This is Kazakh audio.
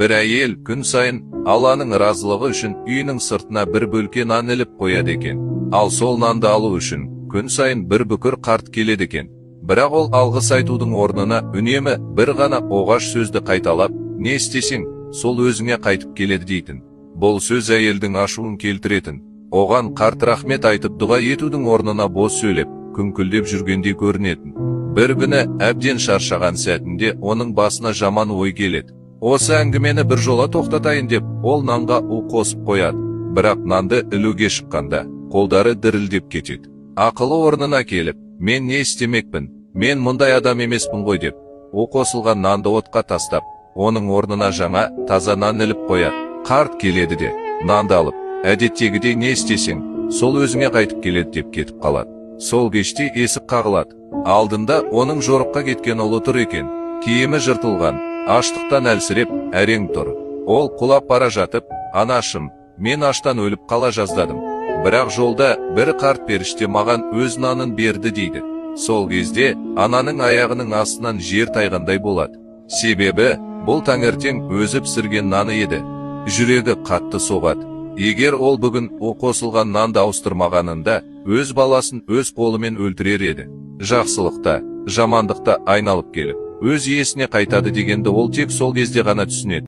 бір әйел күн сайын Алланың разылығы үшін үйінің сыртына бір бөлке нан іліп қояды екен. Ал сол нанды алу үшін күн сайын бір бүкір қарт келеді екен. Бірақ ол алғыс айтудың орнына үнемі бір ғана оғаш сөзді қайталап, не істесең, сол өзіңе қайтып келеді дейтін. Бұл сөз әйелдің ашуын келтіретін. Оған қарт рахмет айтып дұға етудің орнына бос сөйлеп, күңкілдеп жүргендей көрінетін. Бір күні әбден шаршаған сәтінде оның басына жаман ой келеді. Осы әңгімені бір жола тоқтатайын деп, ол нанға у қосып қояды. Бірақ нанды ілуге шыққанда, қолдары дірілдеп кетеді. Ақылы орнына келіп, мен не істемекпін? Мен мұндай адам емеспін ғой деп, у қосылған нанды отқа тастап, оның орнына жаңа таза нан іліп қояды. Қарт келеді де, нанды алып, әдеттегідей не істесең, сол өзіңе қайтып келеді деп кетіп қалады. Сол кеште есік қағылады. Алдында оның жорыққа кеткен ұлы тұр екен. Киімі жыртылған, аштықтан әлсіреп, әрең тұр. Ол құлап бара жатып, анашым, мен аштан өліп қала жаздадым. Бірақ жолда бір қарт періште маған өз нанын берді дейді. Сол кезде ананың аяғының астынан жер тайғандай болады. Себебі, бұл таңертең өзі пісірген наны еді. Жүрегі қатты соғады. Егер ол бүгін у қосылған нанды ауыстырмағанында, өз баласын өз қолымен өлтірер еді. Жақсылықта, жамандықта айналып келіп, өз иесіне қайтады дегенді ол тек сол кезде ғана түсінеді.